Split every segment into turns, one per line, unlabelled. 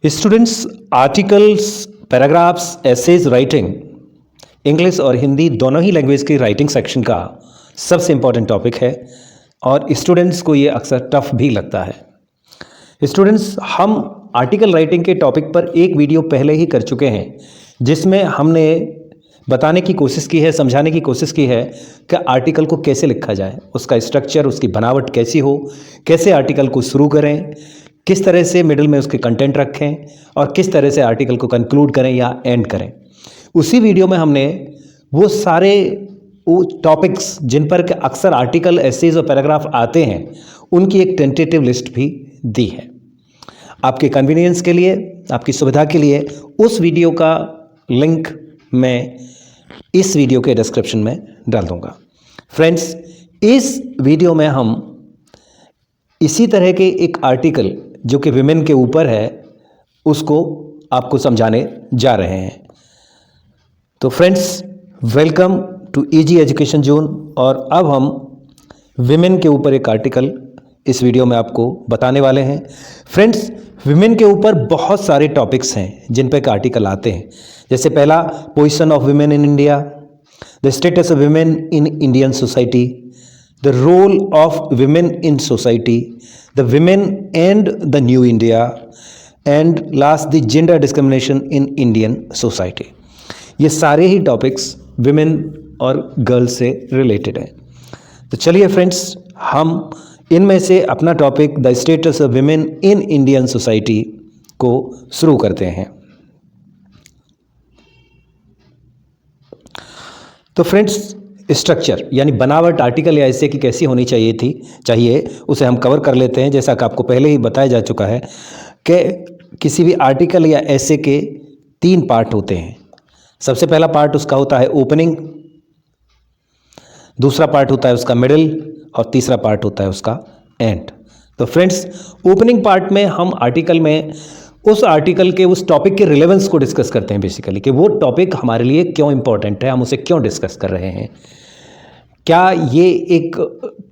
Students, articles, paragraphs, essays writing English और हिंदी दोनों ही लैंग्वेज की राइटिंग सेक्शन का सबसे इम्पॉर्टेंट टॉपिक है और स्टूडेंट्स को ये अक्सर टफ भी लगता है। स्टूडेंट्स, हम आर्टिकल राइटिंग के टॉपिक पर एक वीडियो पहले ही कर चुके हैं जिसमें हमने बताने की कोशिश की है, समझाने की कोशिश की है कि आर्टिकल को कैसे लिखा जाए, उसका स्ट्रक्चर, उसकी बनावट कैसी हो, कैसे आर्टिकल को शुरू करें, किस तरह से मिडिल में उसके कंटेंट रखें और किस तरह से आर्टिकल को कंक्लूड करें या एंड करें। उसी वीडियो में हमने वो सारे टॉपिक्स जिन पर अक्सर आर्टिकल, एसेज और पैराग्राफ आते हैं उनकी एक टेंटेटिव लिस्ट भी दी है। आपके कन्वीनियंस के लिए, आपकी सुविधा के लिए उस वीडियो का लिंक मैं इस वीडियो के डिस्क्रिप्शन में डाल दूंगा। फ्रेंड्स, इस वीडियो में हम इसी तरह के एक आर्टिकल जो कि विमेन के ऊपर है उसको आपको समझाने जा रहे हैं। तो friends, welcome to easy education zone. और अब हम विमेन के ऊपर एक आर्टिकल इस वीडियो में आपको बताने वाले हैं। फ्रेंड्स, विमेन के ऊपर बहुत सारे टॉपिक्स हैं जिन पर आर्टिकल आते हैं। जैसे पहला, position of women in India, the status of women in Indian society, the role of women in society, the women and the new India, and last the gender discrimination in Indian society. ये सारे ही topics women और girls से related हैं। तो चलिए friends, हम इनमें से अपना topic the status of women in Indian society को शुरू करते हैं। तो फ्रेंड्स, स्ट्रक्चर यानी बनावट आर्टिकल या ऐसे की कैसी होनी चाहिए उसे हम कवर कर लेते हैं। जैसा कि आपको पहले ही बताया जा चुका है कि किसी भी आर्टिकल या ऐसे के 3 पार्ट होते हैं। सबसे पहला पार्ट उसका होता है ओपनिंग, दूसरा पार्ट होता है उसका मिडिल और तीसरा पार्ट होता है उसका एंड। तो फ्रेंड्स, ओपनिंग पार्ट में हम आर्टिकल में उस आर्टिकल के उस टॉपिक के रिलेवेंस को डिस्कस करते हैं, बेसिकली कि वो टॉपिक हमारे लिए क्यों इंपॉर्टेंट है, हम उसे क्यों डिस्कस कर रहे हैं। क्या ये एक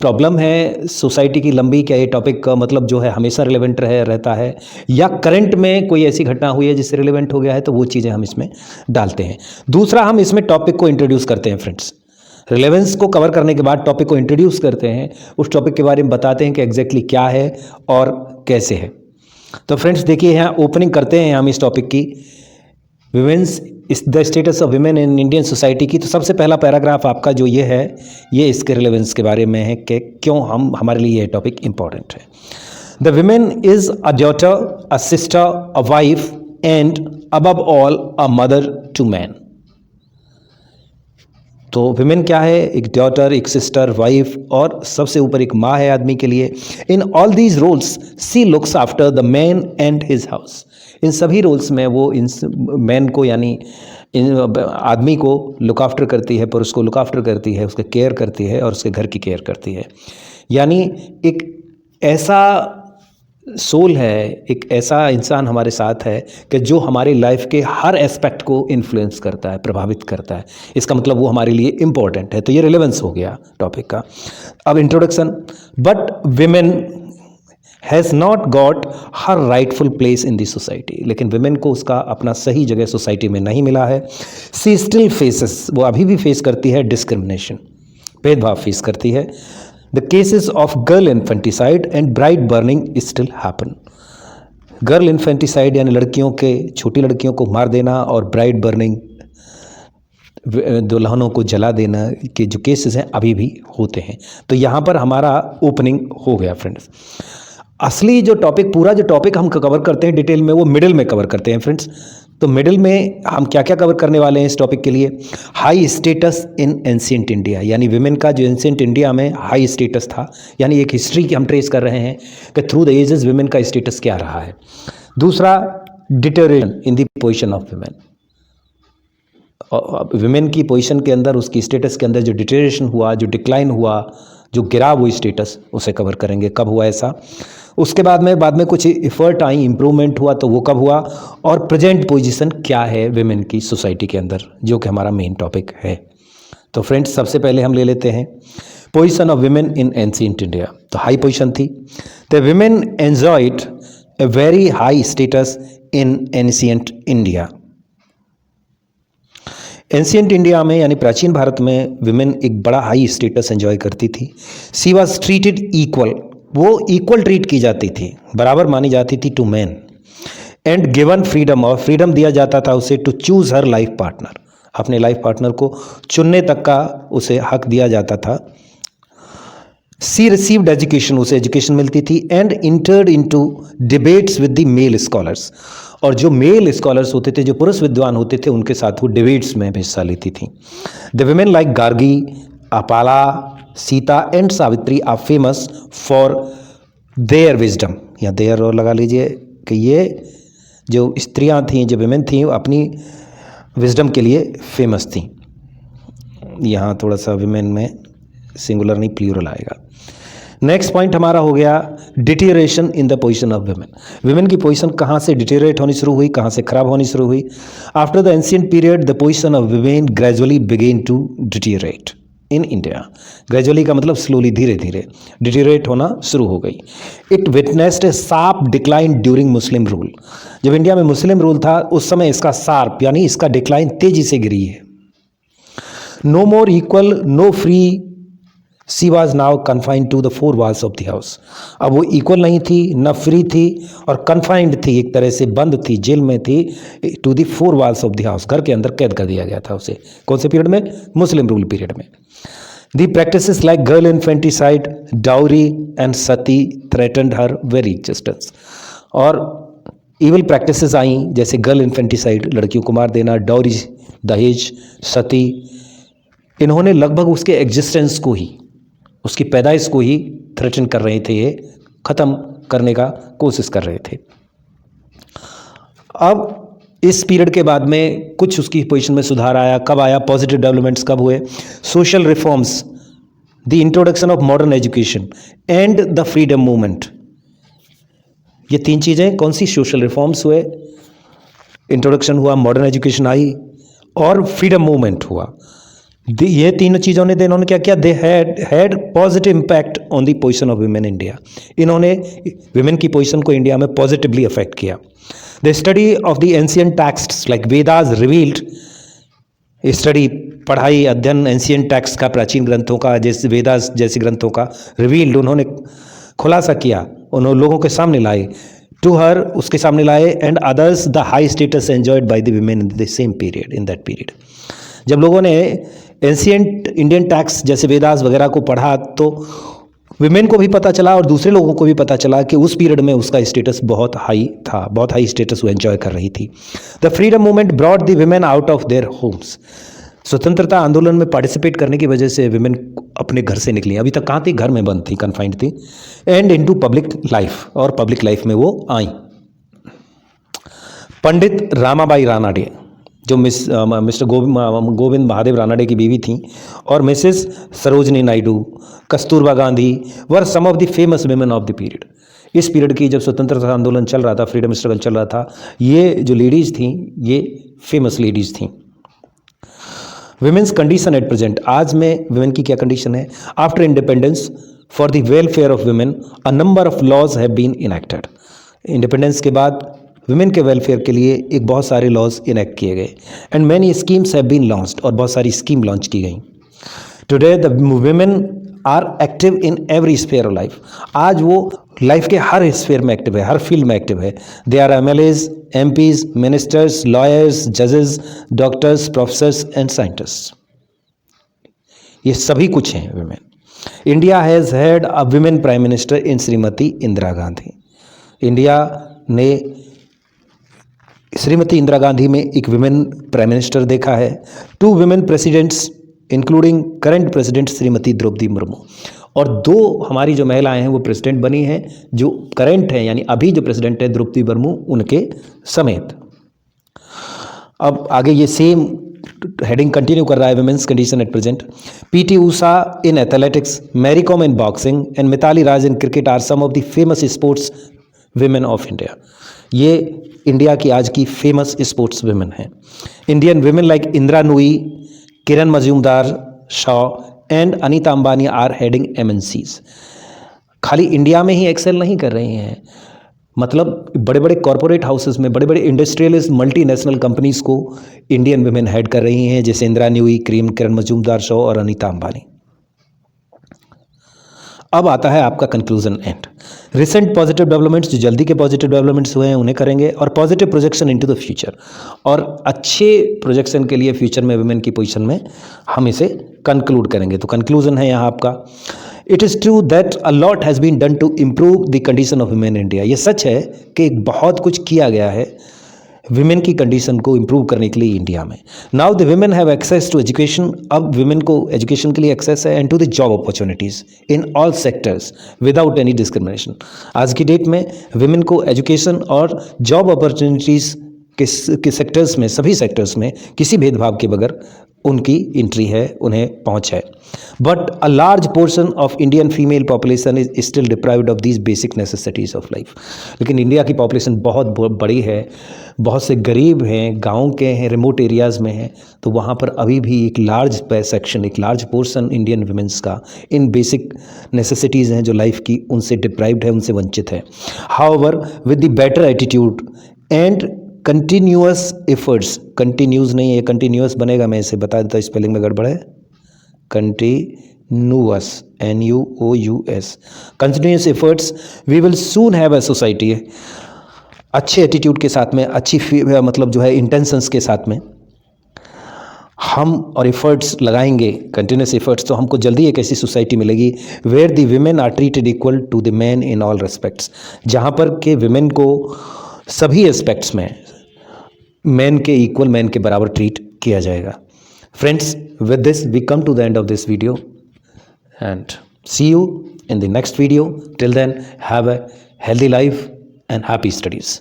प्रॉब्लम है सोसाइटी की लंबी, क्या ये टॉपिक का मतलब जो है हमेशा रिलेवेंट रहता है, या करंट में कोई ऐसी घटना हुई है जिससे रिलेवेंट हो गया है, तो वो चीज़ें हम इसमें डालते हैं। दूसरा, हम इसमें टॉपिक को इंट्रोड्यूस करते हैं। फ्रेंड्स, रिलेवेंस को कवर करने के बाद टॉपिक को इंट्रोड्यूस करते हैं, उस टॉपिक के बारे में बताते हैं कि एग्जैक्टली क्या है और कैसे है। तो फ्रेंड्स देखिए, यहाँ ओपनिंग करते हैं हम इस टॉपिक की, women's the status of women in Indian society की। तो सबसे पहला पैराग्राफ आपका जो ये है, ये इसके रिलेवेंस के बारे में है कि क्यों हमारे लिए ये टॉपिक इंपॉर्टेंट है। The women is a daughter, a sister, a wife and above all a mother to man. तो विमेन क्या है? एक डॉटर, एक सिस्टर, वाइफ और सबसे ऊपर एक माँ है आदमी के लिए। In all these roles she looks after the man and his house. इन सभी रोल्स में वो इन मैन को यानी आदमी को लुक आफ्टर करती है, पुरुष को लुक आफ्टर करती है, उसके केयर करती है और उसके घर की केयर करती है। यानी एक ऐसा सोल है, एक ऐसा इंसान हमारे साथ है कि जो हमारी लाइफ के हर एस्पेक्ट को इन्फ्लुएंस करता है, प्रभावित करता है। इसका मतलब वो हमारे लिए इम्पोर्टेंट है। तो ये रिलेवेंस हो गया टॉपिक का। अब introduction. But women has not got her rightful place in this society. लेकिन विमेन को उसका अपना सही जगह सोसाइटी में नहीं मिला है। सी स्टिल फेसेस, वो अभी भी फेस करती है डिस्क्रिमिनेशन, भेदभाव फेस करती है। The cases of girl infanticide and bride burning still happen. Girl infanticide यानी लड़कियों के, छोटी लड़कियों को मार देना और ब्राइड बर्निंग, दुल्हनों को जला देना के जो केसेस हैं अभी भी होते हैं। तो यहाँ पर हमारा ओपनिंग हो गया। फ्रेंड्स, असली जो टॉपिक, पूरा जो टॉपिक हम कवर करते हैं डिटेल में, वो मिडिल में कवर करते हैं। फ्रेंड्स, तो मिडिल में हम क्या क्या कवर करने वाले हैं इस टॉपिक के लिए? High status in ancient India, यानी विमेन का जो एंशिएंट इंडिया में हाई स्टेटस था, यानी एक हिस्ट्री की हम ट्रेस कर रहे हैं कि थ्रू द एजेस विमेन का स्टेटस क्या रहा है। दूसरा, deterioration in the position of women. Women की पोजीशन के अंदर, उसकी स्टेटस के अंदर जो डिटेरियोरेशन हुआ, जो डिक्लाइन हुआ, जो गिरा वो स्टेटस, उसे कवर करेंगे, कब हुआ ऐसा। उसके बाद में कुछ एफर्ट आई, इंप्रूवमेंट हुआ, तो वो कब हुआ, और प्रेजेंट पोजीशन क्या है विमेन की सोसाइटी के अंदर, जो कि हमारा मेन टॉपिक है। तो फ्रेंड्स, सबसे पहले हम ले लेते हैं position of women in ancient India. तो हाई पोजीशन थी। The women enjoyed a very high status in ancient India. Ancient India में यानी प्राचीन भारत में विमेन एक बड़ा हाई स्टेटस एंजॉय करती थी. सी वॉज ट्रीटेड इक्वल, वो इक्वल ट्रीट की जाती थी, बराबर मानी जाती थी to man. And given freedom, और फ्रीडम दिया जाता था उसे to choose her life partner, अपने लाइफ पार्टनर को चुनने तक का उसे हक दिया जाता था. सी रिसीव्ड एजुकेशन, उसे एजुकेशन मिलती थी. And entered into debates with the male scholars, और जो मेल स्कॉलर्स होते थे, जो पुरुष विद्वान होते थे, उनके साथ वो डिबेट्स में हिस्सा लेती थी. The women like Gargi, Apala, Sita and Savitri are famous for their wisdom, या देयर और लगा लीजिए कि ये जो स्त्रियां थीं, जो विमेन थीं, अपनी विजडम के लिए फेमस थीं. यहाँ थोड़ा सा विमेन में सिंगुलर नहीं प्लूरल आएगा. नेक्स्ट पॉइंट हमारा हो गया deterioration in the position of women. Women की पोजीशन कहाँ से डिटेरिएट होनी शुरू हुई, कहाँ से खराब होनी शुरू हुई. After the ancient period the position of women gradually began to deteriorate in India. Gradually का मतलब स्लोली, धीरे धीरे डिटेरिएट होना शुरू हो गई. It witnessed A sharp decline during Muslim rule. जब इंडिया में मुस्लिम रूल था उस समय इसका शार्प यानी इसका डिक्लाइन तेजी से गिरी है. No more equal, no free, she was now confined to the four walls of the house. अब वो इक्वल नहीं थी, न फ्री थी, और कन्फाइंड थी, एक तरह से बंद थी, जेल में थी, to the four walls of the house. घर के अंदर कैद कर दिया गया था उसे. कौन से पीरियड में? मुस्लिम रूल पीरियड में. The practices like girl infanticide, dowry and Sati threatened her very existence. और इविल प्रैक्टिसेस आई जैसे गर्ल इन्फेंटिसाइड, लड़कियों को मार देना, डाउरी, दहेज, सती, इन्होंने लगभग उसके एग्जिस्टेंस को ही, उसकी पैदाइश को ही थ्रेटन कर रहे थे, ये ख़त्म करने का कोशिश कर रहे थे. अब इस पीरियड के बाद में कुछ उसकी पोजीशन में सुधार आया. कब आया? पॉजिटिव डेवलपमेंट्स कब हुए? Social reforms, the introduction of modern education and the freedom movement. ये तीन चीज़ें कौन सी? सोशल रिफॉर्म्स हुए, इंट्रोडक्शन हुआ, मॉडर्न एजुकेशन आई, और फ्रीडम मूवमेंट हुआ. ये तीनों चीज़ों ने इन्होंने क्या किया? They had positive impact on the position of women India. इन्होंने विमेन की पोजीशन को इंडिया में पॉजिटिवली अफेक्ट किया. The study of the ancient texts like Vedas revealed, study, पढ़ाई, अध्ययन एंशिएंट टेक्स्ट का, प्राचीन ग्रंथों का, जैसे वेदास जैसे ग्रंथों का, रिवील्ड, उन्होंने खुलासा किया, उन्होंने लोगों के सामने लाए, टू हर, उसके सामने लाए, and others the high status enjoyed by the women in the same period, in that period. जब लोगों ने एंशिएंट इंडियन टैक्स जैसे वेदास वगैरह को पढ़ा तो विमेन को भी पता चला और दूसरे लोगों को भी पता चला कि उस पीरियड में उसका स्टेटस बहुत हाई था, बहुत हाई स्टेटस वो एंजॉय कर रही थी. The freedom movement brought the women out of their homes. स्वतंत्रता आंदोलन में पार्टिसिपेट करने की वजह से विमेन अपने घर से निकली. अभी तक कहाँ थी? घर में बंद थी, कन्फाइंड थी. एंड इनटू पब्लिक लाइफ, और पब्लिक लाइफ में वो आई. पंडित रामाबाई रानाडे, जो मिस्टर गोविंद महादेव रानाडे की बीवी थी, और Mrs Sarojini Naidu, Kasturba Gandhi were some of the famous women of the period. इस पीरियड की जब स्वतंत्रता आंदोलन चल रहा था, फ्रीडम स्ट्रगल चल रहा था, ये जो लेडीज़ थी ये फेमस लेडीज़ थी. विमेंस कंडीशन एट प्रेजेंट, आज में विमेन की क्या कंडीशन है? After independence for the welfare of women a number of laws have been enacted. Independence के बाद विमेन के वेलफेयर के लिए एक बहुत सारे लॉज इनेक्ट किए गए. And many schemes have been launched, और बहुत सारी स्कीम लॉन्च की गई. Today the women are active in every sphere of life. आज वो लाइफ के हर स्फीयर में एक्टिव है, हर फील्ड में एक्टिव है. They are MLAs, MPs, ministers, lawyers, जजेस, डॉक्टर्स, प्रोफेसर्स एंड साइंटिस्ट. ये सभी कुछ हैं women. India has had a women prime minister in Shrimati Indira Gandhi. India ने श्रीमती इंदिरा गांधी में एक विमेन प्राइम मिनिस्टर देखा है. 2 women presidents including current president Shrimati Draupadi Murmu. और 2 हमारी जो महिलाएं हैं वो प्रेसिडेंट बनी हैं, जो करंट हैं यानी अभी जो प्रेसिडेंट है द्रौपदी मुर्मू, उनके समेत. अब आगे ये सेम हेडिंग कंटिन्यू कर रहा है, women's condition at present. PT Usha in athletics, Mary Kom in boxing and Mitali Raj in cricket are some of the famous sports women of India. ये इंडिया की आज की फेमस स्पोर्ट्स विमेन हैं. Indian women like Indra Nooyi, Kiran Mazumdar Shaw and Anita Ambani are heading MNCs. खाली India में ही Excel नहीं कर रही हैं, मतलब बड़े बड़े कॉरपोरेट हाउसेस में बड़े बड़े इंडस्ट्रियलिस्ट मल्टीनेशनल कंपनीज को इंडियन वुमेन हेड कर रही हैं, जैसे इंदिरा न्यूई, किरण मजूमदार शॉ और अनीता अंबानी। अब आता है आपका conclusion and. Recent positive developments, जो जल्दी के पॉजिटिव डेवलपमेंट्स हुए हैं उन्हें करेंगे, और positive projection into the future, और अच्छे प्रोजेक्शन के लिए फ्यूचर में वुमेन की पोजीशन में हम इसे कंक्लूड करेंगे। तो कंक्लूजन है यहाँ आपका, it is true that a lot has been done to improve the condition of women in India. ये सच है कि बहुत कुछ किया गया है विमेन की कंडीशन को इम्प्रूव करने के लिए इंडिया में। Now the women have access to education, अब विमेन को एजुकेशन के लिए एक्सेस है, and to the job opportunities in all sectors without any discrimination. आज की डेट में विमेन को एजुकेशन और जॉब अपॉर्चुनिटीज़ के सेक्टर्स में, सभी सेक्टर्स में किसी भेदभाव के बगैर उनकी एंट्री है, उन्हें पहुंच है। But a large portion of Indian female population is still deprived of these basic necessities of life. लेकिन इंडिया की पॉपुलेशन बहुत बड़ी है, बहुत से गरीब हैं, गांव के हैं, रिमोट एरियाज़ में हैं, तो वहाँ पर अभी भी एक लार्ज सेक्शन, एक लार्ज पोर्शन इंडियन वुमेन्स का इन बेसिक नेसेसिटीज़ हैं जो लाइफ की, उनसे डिप्राइव्ड है, उनसे वंचित है। However with the better attitude and continuous efforts, continuous नहीं है, कंटिन्यूअस बनेगा, मैं इसे बता देता हूँ, स्पेलिंग में गड़बड़ है, continuous, NUOUS, continuous efforts, we will soon have a society. अच्छे एटीट्यूड के साथ में, अच्छी मतलब जो है इंटेंशंस के साथ में हम और एफर्ट्स लगाएंगे, कंटिन्यूस एफर्ट्स, तो हमको जल्दी एक ऐसी सोसाइटी मिलेगी where the women are treated equal to the man in all respects, जहाँ पर के विमेन को सभी एस्पेक्ट्स में मैन के इक्वल, मैन के बराबर ट्रीट किया जाएगा। Friends, with this we come to the end of this video and see you in the next video. Till then, have a healthy life and happy studies.